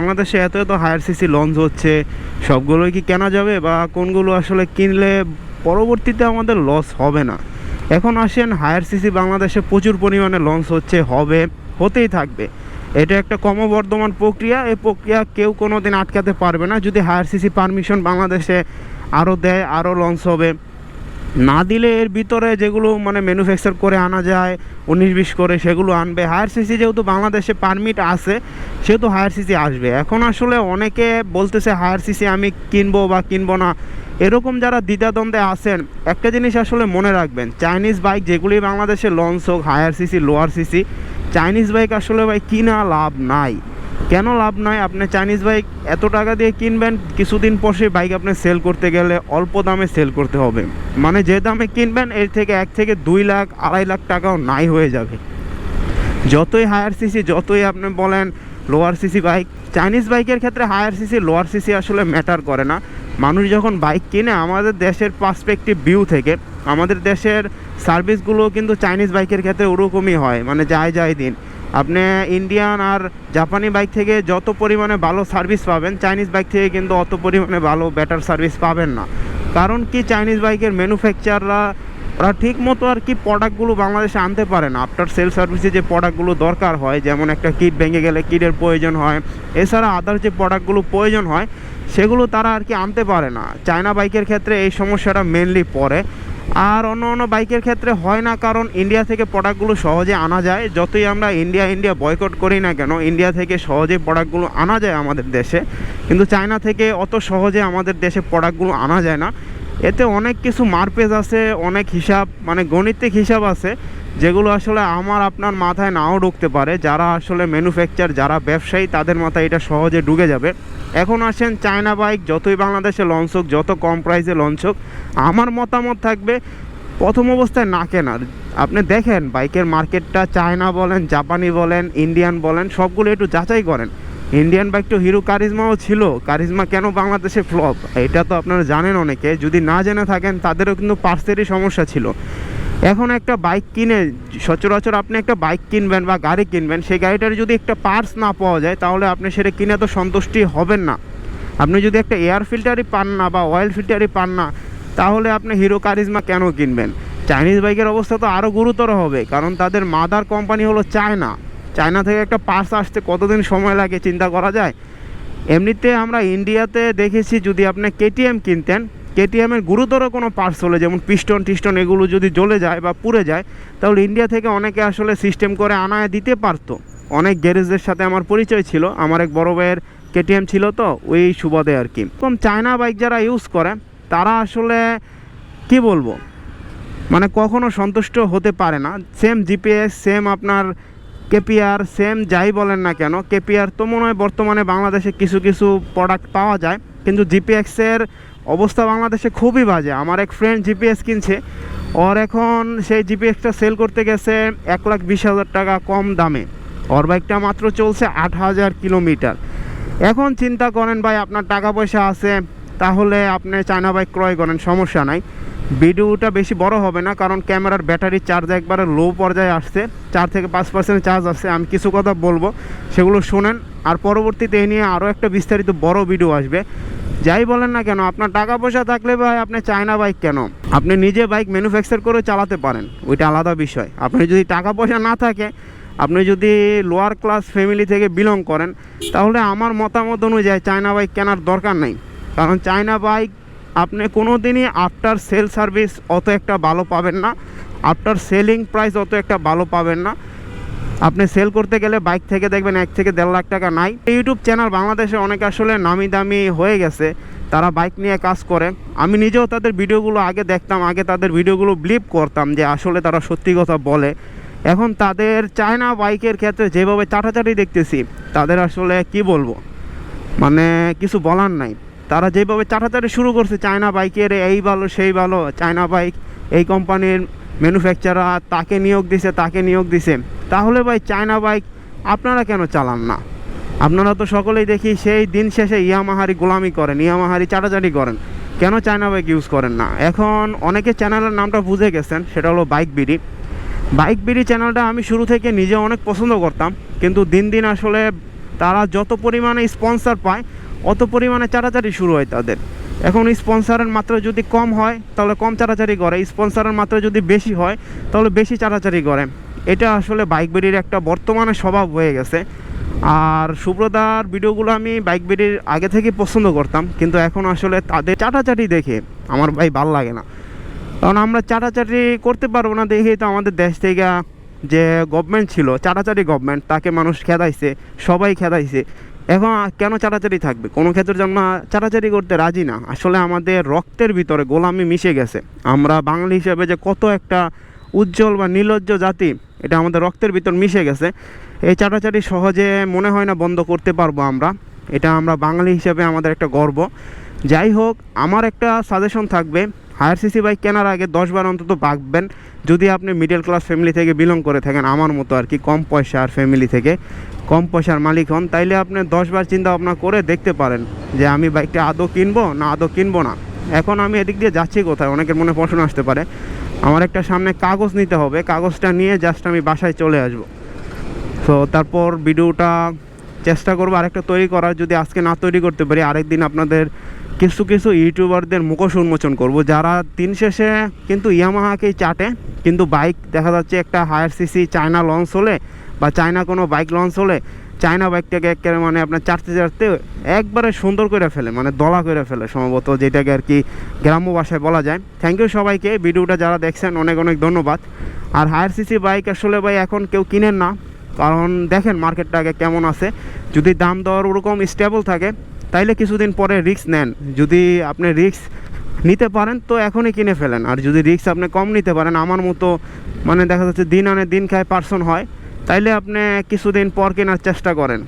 বাংলাদেশে এত এত হায়ার সিসি লঞ্চ হচ্ছে, সবগুলোই কি কেনা যাবে বা কোনগুলো আসলে কিনলে পরবর্তীতে আমাদের লস হবে না? এখন আসেন, হায়ার সিসি বাংলাদেশে প্রচুর পরিমাণে লঞ্চ হচ্ছে, হবে, হতেই থাকবে। এটা একটা ক্রমবর্ধমান প্রক্রিয়া। এই প্রক্রিয়া কেউ কোনো দিন আটকাতে পারবে না। যদি হায়ার সিসি পারমিশন বাংলাদেশে আরও দেয়, আরও লঞ্চ হবে। না দিলে এর ভিতরে যেগুলো মানে ম্যানুফ্যাকচার করে আনা যায় 19-20 করে, সেগুলো আনবে। হায়ার সিসি যেহেতু বাংলাদেশে পারমিট আছে, সেহেতু হায়ার সিসি আসবে। এখন আসলে অনেকে বলতেছে হায়ার সিসি আমি কিনবো বা কিনবো না, এরকম যারা দ্বিধাদ্বন্দ্বে আছেন, একটা জিনিস আসলে মনে রাখবেন, চাইনিজ বাইক যেগুলি বাংলাদেশে লঞ্চ হোক, higher CC, lower CC, Chinese bike আসলে ভাই কিনা লাভ নাই। কেন লাভ নাই? আপনি চাইনিজ বাইক এত টাকা দিয়ে কিনবেন, কিছুদিন পর সেই বাইক আপনি সেল করতে গেলে অল্প দামে সেল করতে হবে। মানে যে দামে কিনবেন এর থেকে 1 থেকে 2 লাখ, 2.5 লাখ টাকাও নাই হয়ে যাবে। যতই হায়ার সিসি, যতই আপনি বলেন লোয়ার সিসি বাইক, চাইনিজ বাইকের ক্ষেত্রে হায়ার সিসি, লোয়ার সিসি আসলে ম্যাটার করে না। মানুষ যখন বাইক কিনে, আমাদের দেশের পার্সপেক্টিভ ভিউ থেকে আমাদের দেশের সার্ভিসগুলো কিন্তু চাইনিজ বাইকের ক্ষেত্রে ওরকমই হয়। মানে যাই দিন আপনি ইন্ডিয়ান আর জাপানি বাইক থেকে যত পরিমাণে ভালো সার্ভিস পাবেন, চাইনিজ বাইক থেকে কিন্তু অত পরিমাণে ভালো বেটার সার্ভিস পাবেন না। কারণ কি, চাইনিজ বাইকের ম্যানুফ্যাকচাররা ওরা ঠিক মতো আর কি প্রোডাক্টগুলো বাংলাদেশে আনতে পারে না। আফটার সেল সার্ভিসে যে প্রোডাক্টগুলো দরকার হয়, যেমন একটা কিট ভেঙে গেলে কিটের প্রয়োজন হয়, এছাড়া আদার যে প্রোডাক্টগুলো প্রয়োজন হয় সেগুলো তারা আর কি আনতে পারে না। চায়না বাইকের ক্ষেত্রে এই সমস্যাটা মেনলি পড়ে। আর অন্য বাইকের ক্ষেত্রে হয় না, কারণ ইন্ডিয়া থেকে প্রোডাক্টগুলো সহজে আনা যায়। যতই আমরা ইন্ডিয়া বয়কট করি না কেন, ইন্ডিয়া থেকে সহজে প্রোডাক্টগুলো আনা যায় আমাদের দেশে, কিন্তু চায়না থেকে অত সহজে আমাদের দেশে প্রোডাক্টগুলো আনা যায় না। এতে অনেক কিছু মারপেজ আছে, অনেক হিসাব, মানে গণিতিক হিসাব আছে, যেগুলো আসলে আমার আপনার মাথায় নাও ঢুকতে পারে। যারা আসলে ম্যানুফ্যাকচার, যারা ব্যবসায়ী, তাদের মাথায় এটা সহজে ঢুকে যাবে। এখন আসেন, চায়না বাইক যতই বাংলাদেশে লঞ্চ হোক, যত কম প্রাইসে লঞ্চ হোক, আমার মতামত থাকবে প্রথম অবস্থায় না কেনার। আপনি দেখেন বাইকের মার্কেটটা, চায়না বলেন, জাপানি বলেন, ইন্ডিয়ান বলেন, সবগুলো একটু যাচাই করেন। ইন্ডিয়ান বাইক তো হিরো কারিজমাও ছিল, কারিজমা কেন বাংলাদেশে ফ্লপ, এটা তো আপনারা জানেন অনেকে। যদি না জেনে থাকেন, তাদেরও কিন্তু পার্টসেরই সমস্যা ছিল। এখন একটা বাইক কিনে, সচরাচর আপনি একটা বাইক কিনবেন বা গাড়ি কিনবেন, সেই গাড়িটার যদি একটা পার্টস না পাওয়া যায়, তাহলে আপনি সেটা কিনে তো সন্তুষ্টি হবেন না। আপনি যদি একটা এয়ার ফিল্টারই পান না বা অয়েল ফিল্টারই পান না, তাহলে আপনি হিরো কারিজমা কেন কিনবেন? চাইনিজ বাইকের অবস্থা তো আরও গুরুতর হবে, কারণ তাদের মাদার কোম্পানি হলো চায়না থেকে একটা পার্টস আসতে কতদিন সময় লাগে চিন্তা করা যায়। এমনিতে আমরা ইন্ডিয়াতে দেখেছি, যদি আপনি কেটিএম কিনতেন, কেটিএমের গুরুতর কোনো পার্টস হলে, যেমন পিস্টন এগুলো যদি জ্বলে যায় বা পুড়ে যায়, তাহলে ইন্ডিয়া থেকে অনেকে আসলে সিস্টেম করে আনায় দিতে পারতো। অনেক গ্যারেজদের সাথে আমার পরিচয় ছিল, আমার এক বড় ভাইয়ের কেটিএম ছিল, তো ওই সুবাদে আর কি। এরকম চায়না বাইক যারা ইউজ করে, তারা আসলে কি বলবো, মানে কখনো সন্তুষ্ট হতে পারে না। সেম জিপিএস, সেম আপনার কেপিআর, সেম যাই বলেন না কেন, কেপিআর তো মনে হয় বর্তমানে বাংলাদেশে কিছু কিছু প্রোডাক্ট পাওয়া যায়, কিন্তু জিপিএক্সের অবস্থা বাংলাদেশে খুবই বাজে। আমার এক ফ্রেন্ড জিপিএস কিনছে, ওর এখন সেই জিপিএক্সটা সেল করতে গেছে 1,20,000 টাকা কম দামে। ওর বাইকটা মাত্র চলছে 8,000 কিলোমিটার। এখন চিন্তা করেন ভাই, আপনার টাকা পয়সা আছে, তাহলে আপনি চায়না বাইক ক্রয় করেন, সমস্যা নাই। ভিডিওটা বেশি বড় হবে না, কারণ ক্যামেরার ব্যাটারি চার্জ একবারে লো পর্যায়ে আসছে, 4 থেকে 5% চার্জ আসছে। আমি কিছু কথা বলবো, সেগুলো শোনেন, আর পরবর্তীতে এই নিয়ে আরও একটা বিস্তারিত বড় ভিডিও আসবে। যাই বলেন না কেন, আপনার টাকা পয়সা থাকলে ভাই আপনি চায়না বাইক কেন, আপনি নিজে বাইক ম্যানুফ্যাকচার করে চালাতে পারেন, ওইটা আলাদা বিষয়। আপনি যদি টাকা পয়সা না থাকে, আপনি যদি লোয়ার ক্লাস ফ্যামিলি থেকে বিলং করেন, তাহলে আমার মতামত অনুযায়ী চায়না বাইক কেনার দরকার নেই। কারণ চায়না বাইক আপনি কোনো দিনই আফটার সেল সার্ভিস অত একটা ভালো পাবেন না, আফটার সেলিং প্রাইস অত একটা ভালো পাবেন না। আপনি সেল করতে গেলে বাইক থেকে দেখবেন 1 থেকে 1.5 লাখ টাকা নাই। ইউটিউব চ্যানেল বাংলাদেশে অনেক আসলে নামি দামি হয়ে গেছে, তারা বাইক নিয়ে কাজ করে। আমি নিজেও তাদের ভিডিওগুলো আগে দেখতাম, আগে তাদের ভিডিওগুলো বিলিভ করতাম যে আসলে তারা সত্যি কথা বলে। এখন তাদের চায়না বাইকের ক্ষেত্রে যেভাবে চাটাচাটি দেখতেছি, তাদের আসলে কি বলবো, মানে কিছু বলার নাই। তারা যেভাবে চাটাচাটি শুরু করছে চায়না বাইকের, এই ভালো সেই ভালো, চায়না বাইক এই কোম্পানির ম্যানুফ্যাকচারার তাকে নিয়োগ দিছে, তাহলে ভাই চায়না বাইক আপনারা কেন চালান না? আপনারা তো সকলেই দেখি সেই দিন শেষে ইয়ামাহারি গোলামি করেন, ইয়ামাহারি চাটাচাটি করেন, কেন চায়না বাইক ইউজ করেন না? এখন অনেকে চ্যানেলের নামটা বুঝে গেছেন, সেটা হলো বাইক বিডি চ্যানেলটা আমি শুরু থেকে নিজে অনেক পছন্দ করতাম, কিন্তু দিন দিন আসলে তারা যত পরিমাণে স্পন্সর পায় অত পরিমাণে চাটাচাটি শুরু হয় তাদের। এখন স্পন্সরের মাত্রা যদি কম হয় তাহলে কম চাটাচাটি করে, স্পন্সরের মাত্রা যদি বেশি হয় তাহলে বেশি চাটাচাটি করে। এটা আসলে বাইক বেরির একটা বর্তমানে স্বভাব হয়ে গেছে। আর সুব্রতার ভিডিওগুলো আমি বাইক বেরির আগে থেকে পছন্দ করতাম, কিন্তু এখন আসলে তাদের চাটাচাটি দেখে আমার ভাই ভাল লাগে না। কারণ আমরা চাটাচাটি করতে পারবো না দেখেই তো আমাদের দেশ থেকে যে গভর্নমেন্ট ছিল, চাটাচাটি গভর্নমেন্ট, তাকে মানুষ খেদাইছে, সবাই খেদাইছে। এখন কেন চাটাচাটি থাকবে? কোনো ক্ষেত্রে জন্য চাটাচাটি করতে রাজি না। আসলে আমাদের রক্তের ভিতরে গোলামি মিশে গেছে। আমরা বাঙালি হিসেবে যে কত একটা উজ্জ্বল বা নির্লজ্জ জাতি, এটা আমাদের রক্তের ভিতর মিশে গেছে। এই চাটাচাটি সহজে মনে হয় না বন্ধ করতে পারবো আমরা। এটা আমরা বাঙালি হিসেবে আমাদের একটা গর্ব। যাই হোক, আমার একটা সাজেশন থাকবে, হায়ার সিসি বাইক কেনার আগে 10 বার অন্তত ভাববেন। যদি আপনি মিডল ক্লাস ফ্যামিলি থেকে বিলং করে থাকেন, আমার মতো আর কি, কম পয়সার ফ্যামিলি থেকে, কম পয়সার মালিক হন, তাইলে আপনি 10 বার চিন্তা ভাবনা করে দেখতে পারেন যে আমি বাইকটা আদৌ কিনবো না আদৌ কিনবো না। এখন আমি এদিক দিয়ে যাচ্ছি কোথায়, অনেকের মনে প্রশ্ন আসতে পারে। আমার একটা সামনে কাগজ নিতে হবে, কাগজটা নিয়ে জাস্ট আমি বাসায় চলে আসবো। তো তারপর ভিডিওটা চেষ্টা করবো আরেকটা তৈরি করার। যদি আজকে না তৈরি করতে পারি, আরেকদিন আপনাদের কিছু কিছু ইউটিউবারদের মুখোশ উন্মোচন করব, যারা দিন শেষে কিন্তু ইয়ামাহাকেই চাটে, কিন্তু বাইক দেখা যাচ্ছে একটা হায়ার সিসি চায়না লঞ্চ হলে বা চায়না কোনো বাইক লঞ্চ হলে চায়না বাইকটাকে একেবারে মানে আপনার চাটতে চাটতে একবারে সুন্দর করে ফেলে, মানে দলা করে ফেলে সম্ভবত, যেটাকে আর কি গ্রাম্য ভাষায় বলা যায়। থ্যাংক ইউ সবাইকে, ভিডিওটা যারা দেখছেন অনেক অনেক ধন্যবাদ। আর হায়ার সিসি বাইক আসলে ভাই এখন কেউ কিনেন না, কারণ দেখেন মার্কেটটা আগে কেমন আছে। যদি দাম দর ওরকম স্টেবল থাকে তাইলে কিছুদিন পরে রিস্ক নেন। যদি আপনি রিস্ক নিতে পারেন তো এখনই কিনে ফেলেন। আর যদি রিস্ক আপনি কম নিতে পারেন, আমার মতো মানে দেখা যাচ্ছে দিন আনে দিন খায় পার্সন হয়, তাইলে আপনি কিছুদিন পর কেনার চেষ্টা করেন।